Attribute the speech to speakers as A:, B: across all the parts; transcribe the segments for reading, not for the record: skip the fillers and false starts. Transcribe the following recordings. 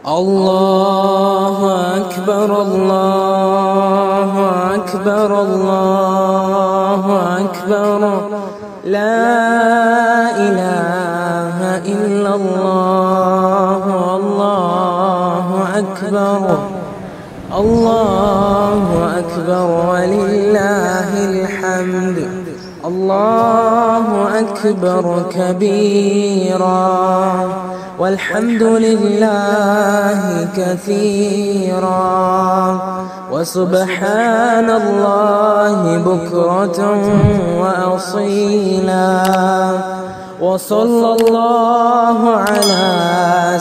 A: अल्लाहु अकबर अल्लाहु अकबर अल्लाहु अकबर ला इलाहा इल्लल्लाह अल्लाहु अकबर वलिल्लाहिल हम्द अल्लाहु अकबर कबीरा वल्हम्दुलिल्लाहि कसीरा वसुब्हानल्लाहि बुक्रतन व असीला वसल्लल्लाहु अला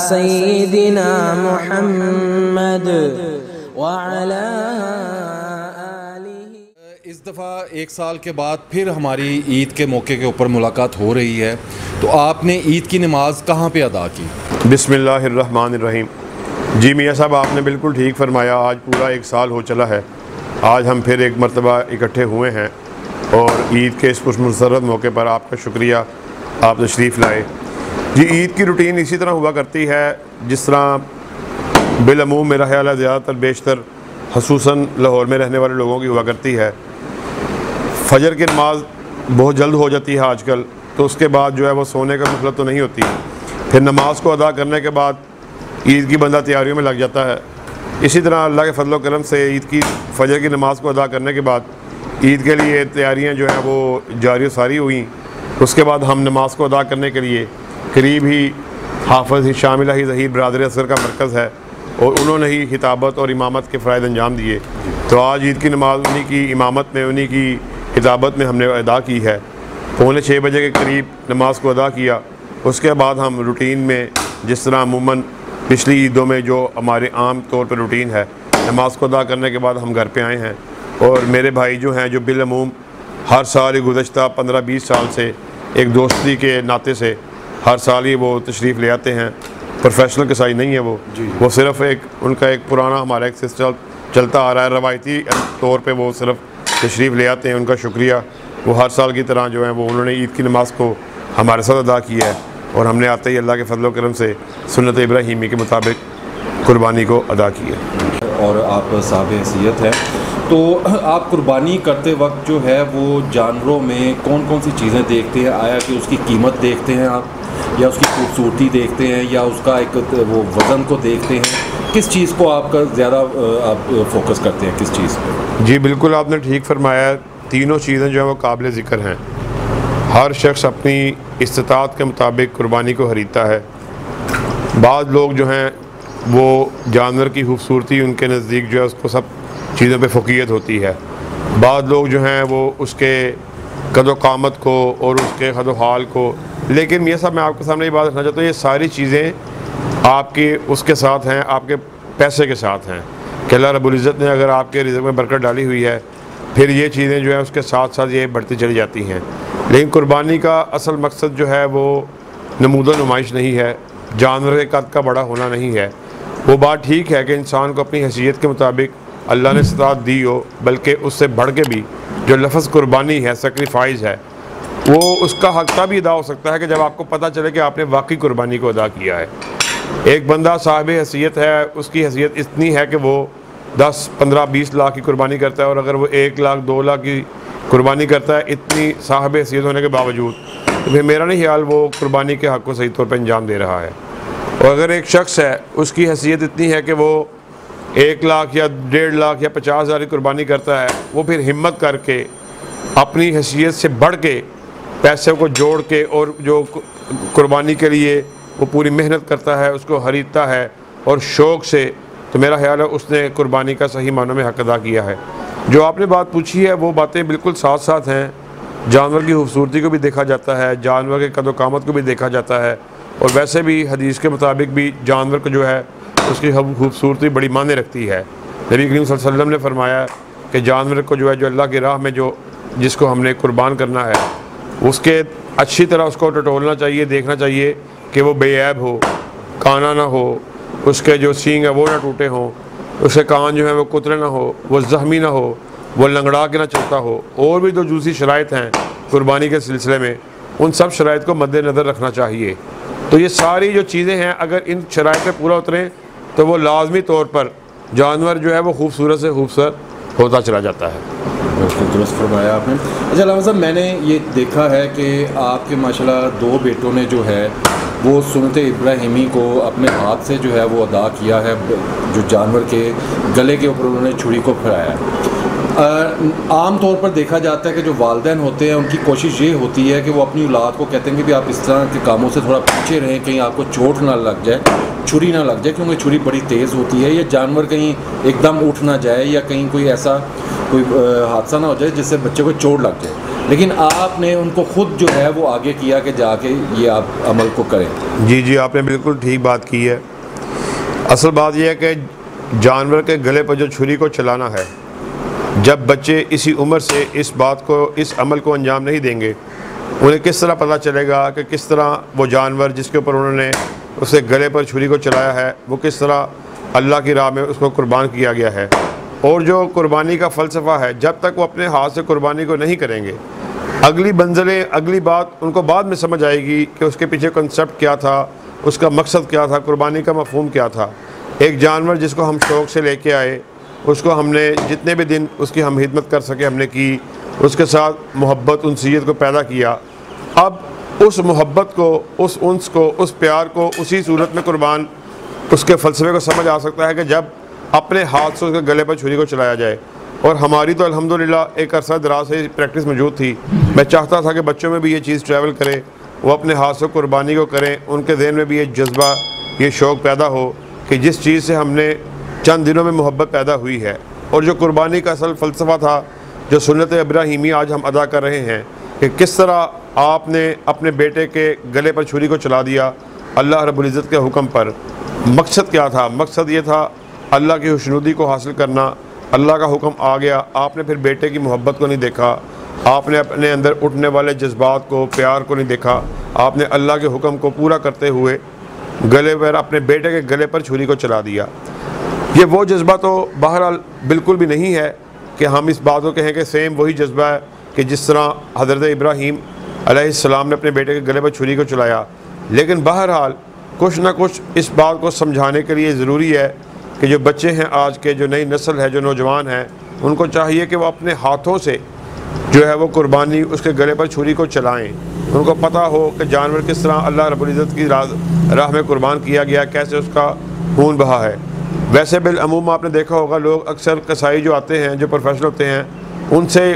A: सय्यिदिना मुहम्मद व अला आलिहि।
B: इस दफ़ा एक साल के बाद फिर हमारी ईद के मौके के ऊपर मुलाकात हो रही है, तो आपने ईद की नमाज़ कहाँ पे अदा की?
C: बिस्मिल्लाहिर्रहमानिर्रहीम। जी मियाँ साहब, आपने बिल्कुल ठीक फरमाया। आज पूरा एक साल हो चला है। आज हम फिर एक मरतबा इकट्ठे हुए हैं और ईद के इस खुशमुसरत मौके पर आपका शुक्रिया, आप तशरीफ़ लाए। जी, ईद की रूटीन इसी तरह हुआ करती है जिस तरह बिलअमूम मेरा ख्याल है ज़्यादातर बेशतर खसूसन लाहौर में रहने वाले लोगों की हुआ करती है। फजर की नमाज़ बहुत जल्द हो जाती है आजकल, तो उसके बाद जो है वो सोने का मतलब तो नहीं होती। फिर नमाज़ को अदा करने के बाद ईद की बंदा तैयारियों में लग जाता है। इसी तरह अल्लाह के फजल व करम से ईद की फजर की नमाज़ को अदा करने के बाद ईद के लिए तैयारियां जो हैं वो जारी सारी हुई। उसके बाद हम नमाज़ को अदा करने के लिए करीब ही हाफ़िज़ शामिल ही ज़हीर बरदर असगर का मरकज़ है और उन्होंने ही खिताबत और इमामत के फ़राइज़ अंजाम दिए। तो आज ईद की नमाज़ उन्हीं की इमामत में, उन्हीं की खिताबत में हमने अदा की है। 5:45 बजे के करीब नमाज़ को अदा किया। उसके बाद हम रूटीन में जिस तरह अमूमन पिछली ईदों में जो हमारे आम तौर पर रूटीन है, नमाज़ को अदा करने के बाद हम घर पे आए हैं। और मेरे भाई जो हैं, जो बिलअमूम हर साल ही गुज़श्ता 15-20 साल से एक दोस्ती के नाते से हर साल ही वो तशरीफ़ ले आते हैं। प्रोफेशनल कसाई नहीं है वो सिर्फ़ एक उनका एक पुराना हमारा एक सिस्टम चलता आ रहा है। रवायती तौर पे वो सिर्फ़ तशरीफ़ ले आते हैं। उनका शुक्रिया। वो हर साल की तरह जो है वो उन्होंने ईद की नमाज़ को हमारे साथ अदा किया है और हमने आते ही अल्लाह के फजल व करम से सुन्नत इब्राहीमी के मुताबिक कुर्बानी को अदा किया।
B: और आप साहब हैसियत है, तो आप कुर्बानी करते वक्त जो है वो जानवरों में कौन कौन सी चीज़ें देखते हैं? आया कि उसकी कीमत देखते हैं आप, या उसकी खूबसूरती देखते हैं, या उसका एक वो वज़न को देखते हैं? किस चीज़ को आपका ज़्यादा आप फोकस करते हैं, किस चीज़ पे?
C: जी बिल्कुल, आपने ठीक फरमाया। तीनों चीज़ें जो है वो काबिल ज़िक्र हैं। हर शख्स अपनी इस्तिताअत के मुताबिक कुर्बानी को खरीदता है। बाद लोग जो हैं वो जानवर की खूबसूरती उनके नज़दीक जो है उसको सब चीज़ों पे फ़ोकियत होती है। बाद लोग जो हैं वो उसके कदो-कामत को और उसके कदो-हाल को। लेकिन ये सब मैं आपके सामने ये बात रखना चाहता हूँ, ये सारी चीज़ें आपके उसके साथ हैं, आपके पैसे के साथ हैं कि अल्लाह रब्बुल इज़्ज़त ने अगर आपके रिज़्क़ में बरकत डाली हुई है, फिर ये चीज़ें जो है उसके साथ साथ ये बढ़ती चली जाती हैं। लेकिन कुर्बानी का असल मकसद जो है वो नमूदो नुमाइश नहीं है, जानवर के कद का बड़ा होना नहीं है। वो बात ठीक है कि इंसान को अपनी हैसियत के मुताबिक अल्लाह ने इस्तात दी हो, बल्कि उससे बढ़ के भी जो लफ्ज़ कुर्बानी है, सेक्रीफाइस है, वो उसका हक़ तभी अदा हो सकता है कि जब आपको पता चले कि आपने वाकई कुर्बानी को अदा किया है। एक बंदा साहिब हैसियत है, उसकी हैसियत इतनी है कि वो 10, 15, 20 लाख की कुर्बानी करता है, और अगर वो 1 लाख 2 लाख की कुर्बानी करता है इतनी साहिब हैसियत होने के बावजूद, तो फिर मेरा नहीं ख्याल वो कुर्बानी के हक़ को सही तौर पर अंजाम दे रहा है। और अगर एक शख्स है, उसकी हैसियत इतनी है कि वो 1 लाख या 1.5 लाख या 50,000 की कुर्बानी करता है, वो फिर हिम्मत करके अपनी हैसियत से बढ़ के पैसे को जोड़ के और जो कुर्बानी के लिए वो पूरी मेहनत करता है, उसको खरीदता है और शौक़ से, तो मेरा ख्याल है उसने कुर्बानी का सही मानों में हक़ अदा किया है। जो आपने बात पूछी है वो बातें बिल्कुल साथ साथ हैं। जानवर की खूबसूरती को भी देखा जाता है, जानवर के कदो-कामत को भी देखा जाता है, और वैसे भी हदीस के मुताबिक भी जानवर को जो है उसकी खूबसूरती बड़ी मायने रखती है। नबी करीम सल्लल्लाहु अलैहि वसल्लम ने फरमाया कि जानवर को जो है, जो अल्लाह की राह में जो जिसको हमने कुर्बान करना है, उसके अच्छी तरह उसको टटोलना चाहिए, देखना चाहिए कि वो बेऐब हो, काना ना हो, उसके जो सींग है वो ना टूटे हों, उसके कान जो है वो कुतरे ना हो, वो ज़ख्मी ना हो, वो लंगड़ा के ना चलता हो। और भी जो दूसरी शराइत हैं कुर्बानी के सिलसिले में, उन सब शराइत को मद्देनज़र रखना चाहिए। तो ये सारी जो चीज़ें हैं, अगर इन शराइत पे पूरा उतरें तो वो लाजमी तौर पर जानवर जो है वो खूबसूरत से खूबसूरत होता चला जाता है।
B: बिल्कुल दुरुस्त फरमाया आपने। अच्छा लामा साहब, मैंने ये देखा है कि आपके माशाल्लाह 2 बेटों ने जो है वो सुन्नत इब्राहिमी को अपने हाथ से जो है वो अदा किया है, जो जानवर के गले के ऊपर उन्होंने छुरी को फिराया है। आम तौर पर देखा जाता है कि जो वालिदैन होते हैं उनकी कोशिश ये होती है कि वो अपनी औलाद को कहते हैं कि भी आप इस तरह के कामों से थोड़ा पीछे रहें, कहीं आपको चोट ना लग जाए, छुरी ना लग जाए, क्योंकि छुरी बड़ी तेज़ होती है, या जानवर कहीं एकदम उठ ना जाए, या कहीं कोई ऐसा कोई हादसा ना हो जाए जिससे बच्चे को चोट लग जाए। लेकिन आपने उनको खुद जो है वो आगे किया कि जाके ये आप अमल को करें।
C: जी जी, आपने बिल्कुल ठीक बात की है। असल बात यह है कि जानवर के गले पर जो छुरी को चलाना है, जब बच्चे इसी उम्र से इस बात को, इस अमल को अंजाम नहीं देंगे, उन्हें किस तरह पता चलेगा कि किस तरह वो जानवर जिसके ऊपर उन्होंने उसके गले पर छुरी को चलाया है वो किस तरह अल्लाह की राह में उसको कुर्बान किया गया है। और जो कुर्बानी का फ़लसफ़ा है, जब तक वो अपने हाथ से कुर्बानी को नहीं करेंगे, अगली मंजिलें, अगली बात उनको बाद में समझ आएगी कि उसके पीछे कॉन्सेप्ट क्या था, उसका मकसद क्या था, कुर्बानी का मफ़हूम क्या था। एक जानवर जिसको हम शौक़ से लेके आए, उसको हमने जितने भी दिन उसकी हम खिदमत कर सके हमने की, उसके साथ मोहब्बत, उनसियत को पैदा किया। अब उस मोहब्बत को, उस उन्स को, उस प्यार को उसी सूरत में कुर्बान, उसके फ़लसफ़े को समझ आ सकता है कि जब अपने हाथ से उसके गले पर छुरी को चलाया जाए। और हमारी तो अल्हम्दुलिल्लाह एक अरसा दराज से प्रैक्टिस मौजूद थी। मैं चाहता था कि बच्चों में भी ये चीज़ ट्रैवल करे, वो अपने हाथ से कुर्बानी को करें, उनके ज़हन में भी ये जज्बा, ये शौक़ पैदा हो कि जिस चीज़ से हमने चंद दिनों में मोहब्बत पैदा हुई है। और जो कुर्बानी का असल फ़लसफ़ा था, जो सुन्नत इब्राहिमी आज हम अदा कर रहे हैं, कि किस तरह आपने अपने बेटे के गले पर छुरी को चला दिया अल्लाह रब्बुल इज़्ज़त के हुक्म पर। मकसद क्या था? मकसद ये था अल्लाह की खुशनुदी को हासिल करना। अल्लाह का हुक्म आ गया, आपने फिर बेटे की मोहब्बत को नहीं देखा, आपने अपने अंदर उठने वाले जज्बात को, प्यार को नहीं देखा, आपने अल्लाह के हुक्म को पूरा करते हुए गले पर, अपने बेटे के गले पर छुरी को चला दिया। ये वो जज्बा तो बहरहाल बिल्कुल भी नहीं है कि हम इस बात को कहें कि सेम वही जज्बा है कि जिस तरह हज़रत इब्राहीम अलैहिस्सलाम ने अपने बेटे के गले पर छुरी को चलाया। लेकिन बहरहाल कुछ ना कुछ इस बात को समझाने के लिए ज़रूरी है कि जो बच्चे हैं आज के, जो नई नस्ल है, जो नौजवान हैं, उनको चाहिए कि वो अपने हाथों से जो है वो कुर्बानी, उसके गले पर छुरी को चलाएं। उनको पता हो कि जानवर किस तरह अल्लाह रब्बुल इज़्ज़त की राह में कुर्बान किया गया, कैसे उसका खून बहा है। वैसे बिलअमूम आपने देखा होगा, लोग अक्सर कसाई जो आते हैं, जो प्रोफेशनल होते हैं, उनसे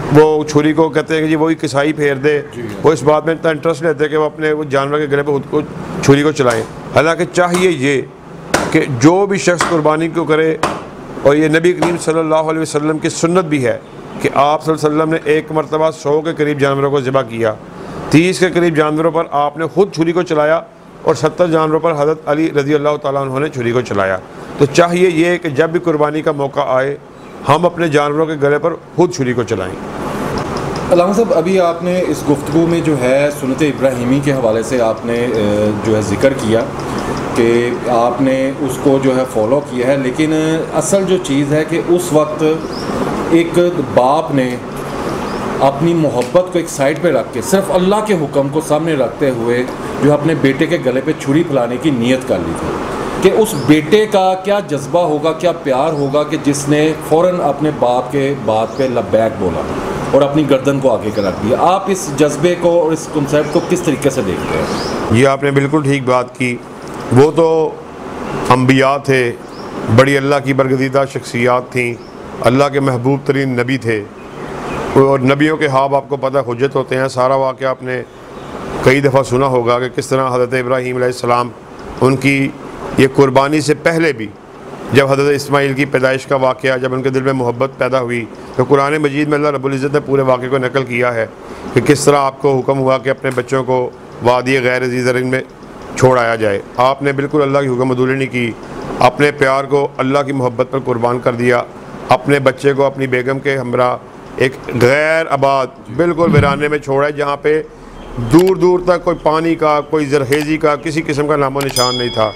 C: वो छुरी को कहते हैं कि जी वही कसाई फेर दे, वो इस बात में इतना इंटरेस्ट लेते हैं कि वो अपने वो जानवर के गले पर खुद को छुरी को चलाएँ। हालाँकि चाहिए ये कि जो भी शख्स कुर्बानी को करे, और ये नबी करीम सल्लल्लाहु अलैहि वसल्लम की सुन्नत भी है कि आप सल्लल्लाहु अलैहि वसल्लम ने एक मरतबा 100 के करीब जानवरों को ज़िबा किया, 30 के करीब जानवरों पर आपने ख़ुद छुरी को चलाया, और 70 जानवरों पर हज़रत अली रज़ी अल्लाह तआला अन्हु ने छुरी को चलाया। तो चाहिए ये कि जब भी कुर्बानी का मौका आए, हम अपने जानवरों के गले पर खुद छुरी को चलाएँ।
B: अल्लामा साहब, अभी आपने इस गुफ्तगू में जो है सुन्नत इब्राहिमी के हवाले से आपने जो है ज़िक्र किया कि आपने उसको जो है फ़ॉलो किया है, लेकिन असल जो चीज़ है कि उस वक्त एक बाप ने अपनी मोहब्बत को एक साइड पे रख के सिर्फ अल्लाह के हुक्म को सामने रखते हुए जो अपने बेटे के गले पे छुरी फैलाने की नीयत कर ली थी, कि उस बेटे का क्या जज्बा होगा, क्या प्यार होगा कि जिसने फ़ौरन अपने बाप के बात पे लब्बैक बोला और अपनी गर्दन को आगे कर रख दिया। आप इस जज्बे को और इस कॉन्सेप्ट को किस तरीके से देखते हैं?
C: ये आपने बिल्कुल ठीक बात की। वो तो अंबिया थे, बड़ी अल्लाह की बरगज़ीदा शख्सियात थी, अल्लाह के महबूब तरीन नबी थे, और नबियों के हाब आपको पता हुज्जत होते हैं। सारा वाक़या आपने कई दफ़ा सुना होगा कि किस तरह हज़रत इब्राहीम अलैहिस्सलाम, उनकी ये कुर्बानी से पहले भी जब हज़रत इस्माइल की पैदाइश का वाक़या, जब उनके दिल में मोहब्बत पैदा हुई, तो कुरान मजीद में अल्लाह रब्बुल इज़्ज़त ने पूरे वाक़े को नकल किया है कि किस तरह आपको हुक्म हुआ कि अपने बच्चों को वादी गैर ज़ी ज़रअ में छोड़ आया जाए। आपने बिल्कुल अल्लाह की हुक्म अदूली नहीं की, अपने प्यार को अल्लाह की मोहब्बत पर कुर्बान कर दिया। अपने बच्चे को अपनी बेगम के हमरा एक गैर आबाद बिल्कुल वीराने में छोड़ा, जहाँ पे दूर दूर तक कोई पानी का, कोई जरहेज़ी का, किसी किस्म का नामो निशान नहीं था।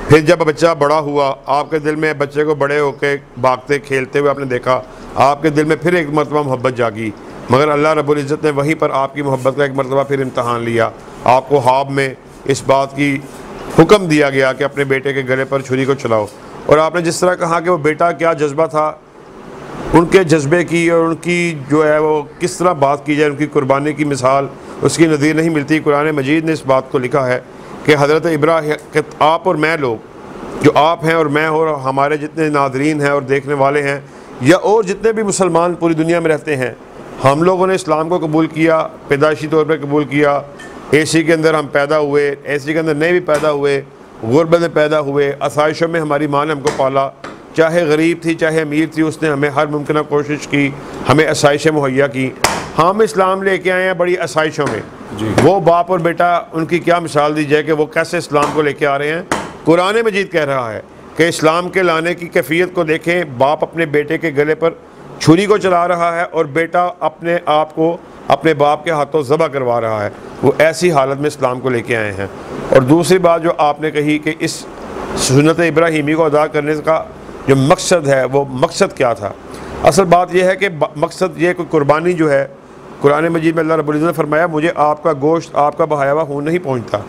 C: फिर जब बच्चा बड़ा हुआ, आपके दिल में बच्चे को बड़े होकर भागते खेलते हुए आपने देखा, आपके दिल में फिर एक मरतबा मोहब्बत जागी। मगर अल्लाह रब्बुल इज़्ज़त ने वहीं पर आपकी मोहब्बत का एक मरतबा फिर इम्तहान लिया। आपको ख्वाब में इस बात की हुक्म दिया गया कि अपने बेटे के गले पर छुरी को चलाओ। और आपने जिस तरह कहा कि वो बेटा क्या जज्बा था, उनके जज्बे की और उनकी जो है वो किस तरह बात की जाए, उनकी कुर्बानी की मिसाल उसकी नज़ीर नहीं मिलती। कुरान मजीद ने इस बात को लिखा है कि हज़रत इब्राहीम के आप और मैं लोग, जो आप हैं और मैं और हमारे जितने नाज़रीन हैं और देखने वाले हैं, या और जितने भी मुसलमान पूरी दुनिया में रहते हैं, हम लोगों ने इस्लाम को कबूल किया, पैदाइशी तौर पर कबूल किया। एसी के अंदर हम पैदा हुए, एसी के अंदर नहीं भी पैदा हुए, गुरबत में पैदा हुए, आसाइशों में हमारी माँ ने हमको पाला, चाहे गरीब थी चाहे अमीर थी, उसने हमें हर मुमकिन कोशिश की, हमें आसाइशें मुहैया की। हम इस्लाम लेके आए हैं बड़ी आसाइशों में। वो बाप और बेटा, उनकी क्या मिसाल दी जाए कि वो कैसे इस्लाम को लेके आ रहे हैं। कुरान मजीद कह रहा है कि इस्लाम के लाने की कैफियत को देखें। बाप अपने बेटे के गले पर छुरी को चला रहा है और बेटा अपने आप को अपने बाप के हाथों ज़बह करवा रहा है। वो ऐसी हालत में इस्लाम को लेके आए हैं। और दूसरी बात जो आपने कही कि इस सुन्नत इब्राहीमी को अदा करने का जो मकसद है, वो मकसद क्या था? असल बात यह है कि मकसद ये कोई कुर्बानी जो है, कुरान मजीद में अल्लाह रब्बुल इज़्ज़त ने फरमाया, मुझे आपका गोश्त, आपका बहाया हुआ खून नहीं पहुँचता,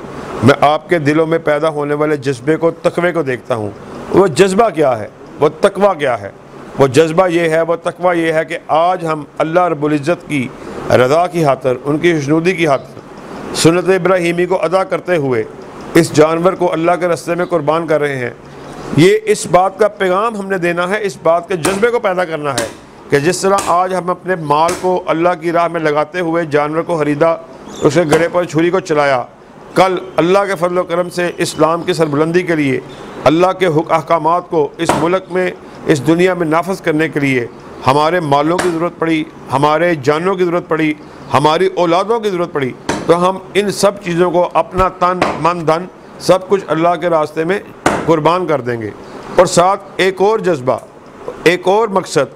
C: मैं आपके दिलों में पैदा होने वाले जज्बे को, तकवे को देखता हूँ। वो जज्बा क्या है, वो तकवा क्या है? वो जज्बा ये है, वो तकवा ये है कि आज हम अल्लाह रब्बुल इज़्ज़त की रज़ा की खातिर, उनकी खुशनुदी की खातिर सुन्नत इब्राहीमी को अदा करते हुए इस जानवर को अल्लाह के रास्ते में कुर्बान कर रहे हैं। ये इस बात का पैगाम हमने देना है, इस बात के जज्बे को पैदा करना है कि जिस तरह आज हम अपने माल को अल्लाह की राह में लगाते हुए जानवर को खरीदा, उसके गले पर छुरी को चलाया, कल अल्लाह के फजल व करम से इस्लाम की सरबुलंदी के लिए, अल्लाह के अहकामात को इस मुल्क में, इस दुनिया में नाफज करने के लिए हमारे मालों की ज़रूरत पड़ी, हमारे जानों की ज़रूरत पड़ी, हमारी औलादों की ज़रूरत पड़ी, तो हम इन सब चीज़ों को, अपना तन मन धन सब कुछ अल्लाह के रास्ते में कुर्बान कर देंगे। और साथ एक और जज्बा, एक और मकसद,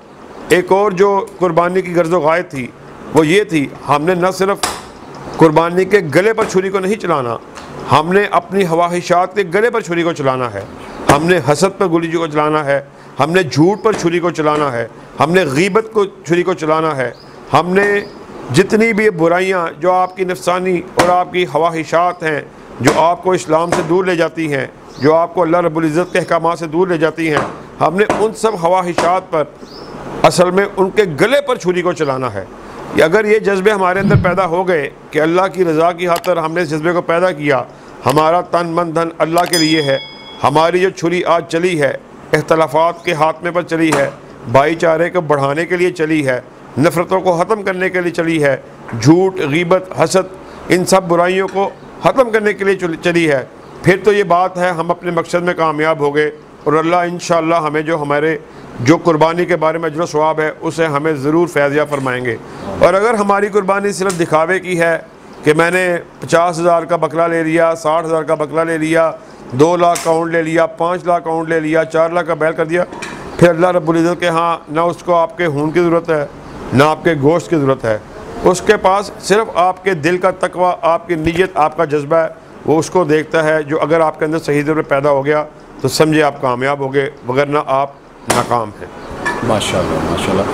C: एक और जो कुर्बानी की गर्ज़ व गायत थी, वो ये थी, हमने न सिर्फ कुर्बानी के गले पर छुरी को नहीं चलाना, हमने अपनी ख्वाहिशात के गले पर छुरी को चलाना है, हमने हसद पर गोली को चलाना है, हमने झूठ पर छुरी को चलाना है, हमने गीबत को छुरी को चलाना है, हमने जितनी भी बुराइयां जो आपकी नफसानी और आपकी ख्वाहिशात हैं, जो आपको इस्लाम से दूर ले जाती हैं, जो आपको अल्लाह रब्बुल इज़्ज़त के अहकामात से दूर ले जाती हैं, हमने उन सब ख्वाहिशात पर असल में उनके गले पर छुरी को चलाना है। अगर ये जज्बे हमारे अंदर पैदा हो गए कि अल्लाह की रज़ा की खातिर हमने इस जज्बे को पैदा किया, हमारा तन मन धन अल्लाह के लिए है, हमारी जो छुरी आज चली है इख्तलाफात के हाथ में पर चली है, भाईचारे को बढ़ाने के लिए चली है, नफ़रतों को ख़त्म करने के लिए चली है, झूठ गीबत हसद इन सब बुराइयों को ख़त्म करने के लिए चली है, फिर तो ये बात है हम अपने मकसद में कामयाब हो गए। और अल्लाह इंशाअल्लाह हमें जो हमारे जो कुर्बानी के बारे में अजर सवाब है उसे हमें ज़रूर फैज़िया फरमाएंगे। और अगर हमारी कुर्बानी सिर्फ दिखावे की है कि मैंने 50,000 का बकरा ले लिया, 60,000 का बकरा ले लिया, 2 लाख का ऊँट ले लिया, 5 लाख का ऊँट ले लिया, 4 लाख का बैल कर दिया, फिर अल्लाह रब्बुल इज़्ज़त के हाँ ना उसको आपके खून की ज़रूरत है, ना आपके गोश्त की ज़रूरत है, उसके पास सिर्फ आपके दिल का तकवा, आपकी नीयत, आपका जज्बा है, वो उसको देखता है। जो अगर आपके अंदर सही जरूर पैदा हो गया तो समझे आप कामयाब हो गए, वगरना आप नाकाम हैं।
B: माशाल्लाह माशाल्लाह।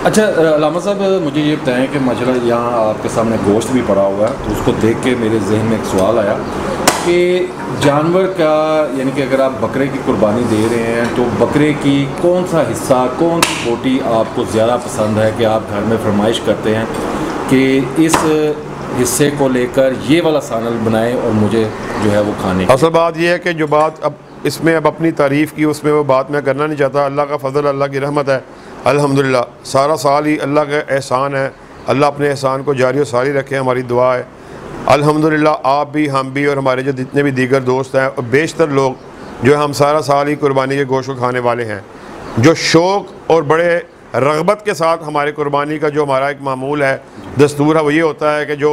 B: अच्छा अल्लामा साहब, मुझे ये बताएं कि माशाल्लाह यहाँ आपके सामने गोश्त भी पड़ा हुआ है, तो उसको देख के मेरे जहन में एक सवाल आया कि जानवर का, यानी कि अगर आप बकरे की कुर्बानी दे रहे हैं तो बकरे की कौन सा हिस्सा, कौन सी बोटी आपको ज़्यादा पसंद है कि आप घर में फरमाइश करते हैं कि इस हिस्से को लेकर ये वाला सानल बनाएं और मुझे जो है वो खाने।
C: असल बात यह है कि जो बात अब इसमें अब अपनी तारीफ़ की, उसमें वो बात मैं करना नहीं चाहता। अल्लाह का फ़ज़ल, अल्लाह की रहमत है, अल्हम्दुलिल्लाह सारा साल ही अल्लाह का एहसान है। अल्लाह अपने एहसान को जारी और सारी रखे, हमारी दुआ है। अल्हम्दुलिल्लाह आप भी, हम भी और हमारे जो जितने भी दीगर दोस्त हैं और बेशतर लोग जो हम सारा साल ही कुर्बानी के गोश्त को खाने वाले हैं, जो शौक़ और बड़े रग़बत के साथ हमारे कुर्बानी का जो हमारा एक मामूल है, दस्तूर है, वो ये होता है कि जो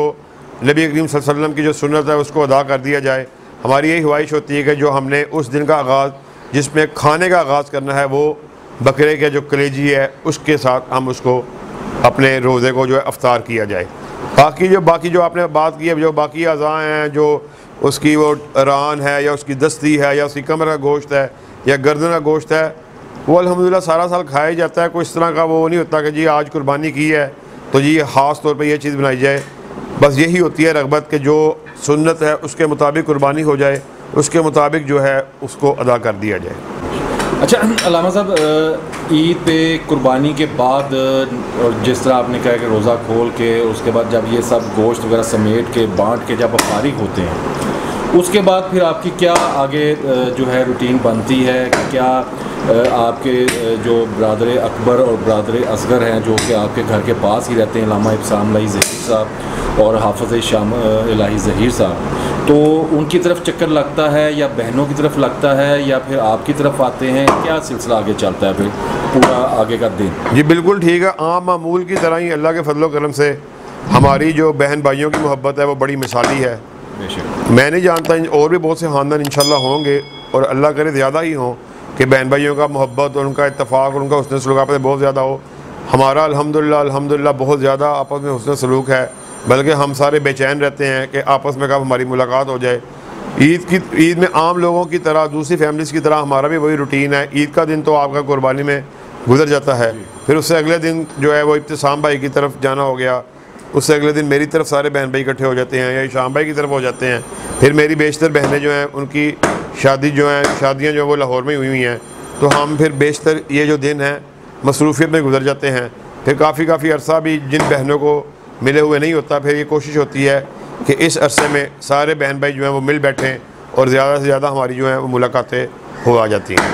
C: नबी करीम सल्लल्लाहु अलैहि वसल्लम की जो सुन्नत है उसको अदा कर दिया जाए। हमारी यही ख्वाहिश होती है कि जो हमने उस दिन का आगाज़, जिसमें खाने का आगाज़ करना है, वो बकरे के जो कलेजी है उसके साथ हम उसको अपने रोज़े को जो है अफ्तार किया जाए। बाकी जो आपने बात की है, जो बाकी अज़ा हैं, जो उसकी वो रान है या उसकी दस्ती है या उसकी कमर का गोश्त है या गर्दन का गोश्त है, वो अल्हम्दुलिल्लाह सारा साल खाया जाता है। कोई इस तरह का वो नहीं होता कि जी आज कुर्बानी की है तो जी ख़ास तौर पे ये चीज़ बनाई जाए। बस यही होती है रग़बत कि जो सुन्नत है उसके मुताबिक कुर्बानी हो जाए उसके मुताबिक जो है उसको अदा कर दिया जाए।
B: अच्छा अल्लामा साहब, ईद पे कुर्बानी के बाद और जिस तरह आपने कहा कि रोज़ा खोल के उसके बाद जब ये सब गोश्त वगैरह समेट के बांट के जब आप फारिग होते हैं, उसके बाद फिर आपकी क्या आगे जो है रूटीन बनती है? क्या आपके जो ब्रादर अकबर और ब्रादर असगर हैं जो कि आपके घर के पास ही रहते हैं, अल्लामा इब्साम इलाही ज़हीर साहब और हाफ़िज़ शाम इलाही ज़हीर साहब, तो उनकी तरफ चक्कर लगता है या बहनों की तरफ लगता है या फिर आपकी तरफ आते हैं? क्या सिलसिला आगे चलता है फिर पूरा आगे का दिन? जी
C: बिल्कुल ठीक है। आम मामूल की तरह ही अल्लाह के फजल करम से हमारी जो बहन भाइयों की मोहब्बत है वो बड़ी मिसाली है। मैं नहीं जानता, और भी बहुत से ख़ानदान इंशाल्लाह होंगे और अल्लाह करे ज़्यादा ही हों कि बहन भाइयों का मोहब्बत और उनका इत्तफ़ाक़ और उनका हुस्न सलूक आपस में बहुत ज़्यादा हो। हमारा अल्हम्दुलिल्लाह बहुत ज़्यादा आपस में हुस्न सलूक है, बल्कि हम सारे बेचैन रहते हैं कि आपस में कब हमारी मुलाकात हो जाए। ईद में आम लोगों की तरह, दूसरी फैमिलीज़ की तरह हमारा भी वही रूटीन है। ईद का दिन तो आपका कुर्बानी में गुजर जाता है, फिर उससे अगले दिन जो है वो इब्तिसाम भाई की तरफ जाना हो गया, उससे अगले दिन मेरी तरफ सारे बहन भाई इकट्ठे हो जाते हैं या शाम भाई की तरफ हो जाते हैं। फिर मेरी बेशतर बहनें जो हैं उनकी शादियाँ जो है वो लाहौर में हुई हैं, तो हम फिर बेशतर ये जो दिन हैं मसरूफियत में गुजर जाते हैं। फिर काफ़ी अरसा भी जिन बहनों को मिले हुए नहीं होता, फिर ये कोशिश होती है कि इस अरसे में सारे बहन भाई जो हैं वो मिल बैठें और ज़्यादा से ज़्यादा हमारी जो हैं वो मुलाकातें हो आ जाती हैं।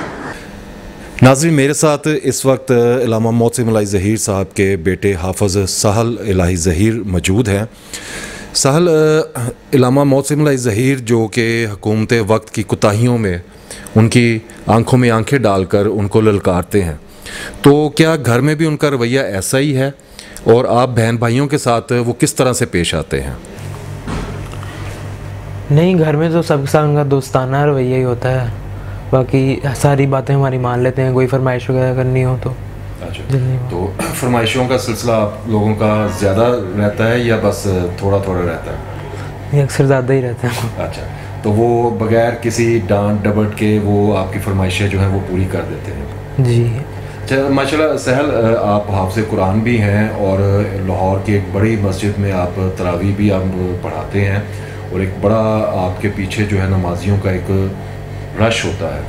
B: नाज़रीन, मेरे साथ इस वक्त अल्लामा मोहसिन इलाही ज़हीर साहब के बेटे हाफ़िज़ सहल इलाही ज़हीर मौजूद हैं। सहल, अल्लामा मोहसिन इलाही ज़हीर जो कि हुकूमत वक्त की कोताहियों में उनकी आंखों में आंखें डालकर उनको ललकारते हैं, तो क्या घर में भी उनका रवैया ऐसा ही है और आप बहन भाइयों के साथ वो किस तरह से पेश आते हैं?
A: नहीं, घर में तो सबके साथ उनका दोस्ताना रवैया ही होता है, बाकी सारी बातें हमारी मान लेते हैं, कोई फरमाइश वगैरह करनी हो तो।
B: अच्छा, तो फरमाइशों का सिलसिला आप लोगों का ज़्यादा रहता है या बस थोड़ा थोड़ा रहता है?
A: ये अक्सर ज़्यादा ही रहता है।
B: अच्छा, तो वो बगैर किसी डांट डबट के वो आपकी फरमाइशें जो हैं वो पूरी कर देते हैं?
A: जी।
B: अच्छा माशाल्लाह सहल, आप हाफ़िज़ कुरान भी हैं और लाहौर की एक बड़ी मस्जिद में आप तरावी भी आप पढ़ाते हैं और एक बड़ा आपके पीछे जो है नमाजियों का एक रश होता है,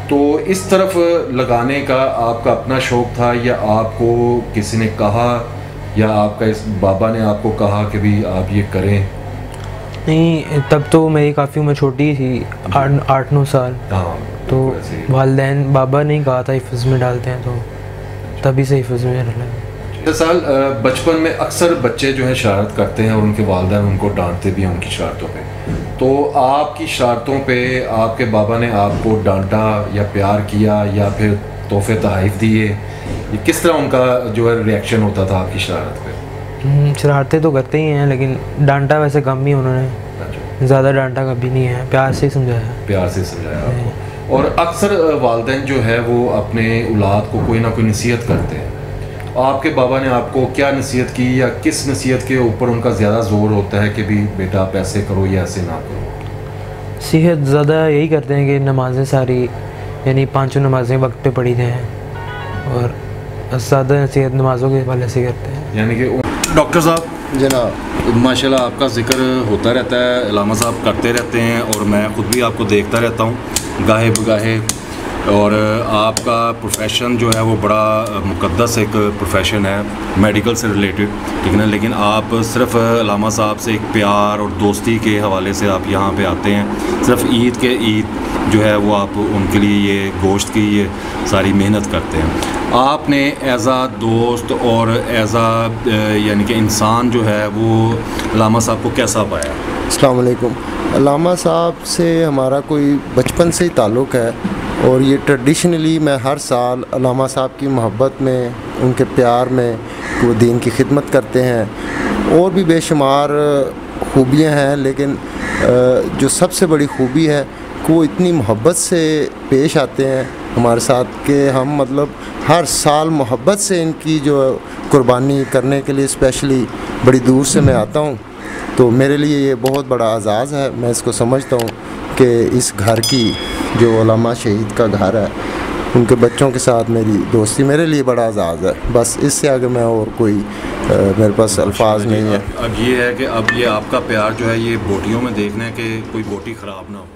B: तो इस तरफ लगाने का आपका अपना शौक़ था या आपको किसी ने कहा या आपका इस बाबा ने आपको कहा कि भी आप ये करें?
A: नहीं, तब तो मेरी काफ़ी उम्र छोटी थी, 8-9 साल।
B: हाँ,
A: तो वालिदैन बाबा ने कहा था हिफ्ज़ में डालते हैं, तो तभी से हिफ्ज़ में डाला।
B: साल बचपन में अक्सर बच्चे जो है शरारत करते हैं और उनके वालिदैन उनको डांटते भी हैं उनकी शरारतों पे, तो आपकी शरारतों पे आपके बाबा ने आपको डांटा या प्यार किया या फिर तोहफे तहफ़ दिए, ये किस तरह उनका जो है रिएक्शन होता था आपकी शरारत पे?
A: शरारतें तो करते ही हैं, लेकिन डांटा वैसे कम ही उन्होंने, ज़्यादा डांटा कभी नहीं है, प्यार से ही समझाया।
B: प्यार से समझाया आपको। और अक्सर वालिदैन जो है वो अपने औलाद को कोई ना कोई नसीहत करते हैं, आपके बाबा ने आपको क्या नसीहत की या किस नसीहत के ऊपर उनका ज़्यादा ज़ोर होता है कि भी बेटा आप ऐसे करो या ऐसे ना करो?
A: नसीहत ज़्यादा यही करते हैं कि नमाज़ें सारी यानी 5 नमाज़ें वक्त पे पढ़ी जाएँ, और ज़्यादा नसीहत नमाज़ों के हवाले से करते हैं।
B: यानी कि डॉक्टर साहब
D: जनाब,
B: माशाल्लाह आपका ज़िक्र होता रहता है, अल्लामा साहब करते रहते हैं और मैं ख़ुद भी आपको देखता रहता हूँ गाहे बगाहे, और आपका प्रोफेशन जो है वो बड़ा मुक़द्दस एक प्रोफेशन है मेडिकल से रिलेटेड, ठीक है ना, लेकिन आप सिर्फ अल्लामा साहब से एक प्यार और दोस्ती के हवाले से आप यहाँ पे आते हैं, सिर्फ ईद जो है वो आप उनके लिए ये गोश्त की ये सारी मेहनत करते हैं। आपने एज़ आ दोस्त और एज़ आ यानी कि इंसान जो है वो अल्लामा साहब को कैसा पाया?
D: अस्सलाम वालेकुम। अल्लामा साहब से हमारा कोई बचपन से ही ताल्लुक़ है और ये ट्रेडिशनली मैं हर साल अल्लामा साहब की मोहब्बत में, उनके प्यार में वो दीन की खिदमत करते हैं। और भी बेशुमार खूबियाँ हैं, लेकिन जो सबसे बड़ी खूबी है कि वो इतनी मोहब्बत से पेश आते हैं हमारे साथ कि हम मतलब हर साल मोहब्बत से इनकी जो कुर्बानी करने के लिए स्पेशली बड़ी दूर से मैं आता हूँ। तो मेरे लिए ये बहुत बड़ा एज़ाज़ है। मैं इसको समझता हूँ कि इस घर की जो उलमा शहीद का घर है, उनके बच्चों के साथ मेरी दोस्ती मेरे लिए बड़ा एज़ाज़ है। बस इससे आगे मैं और कोई मेरे पास अल्फाज नहीं है।
B: अब ये है कि अब ये आपका प्यार जो है ये बोटियों में देखना है कि कोई बोटी ख़राब ना हो।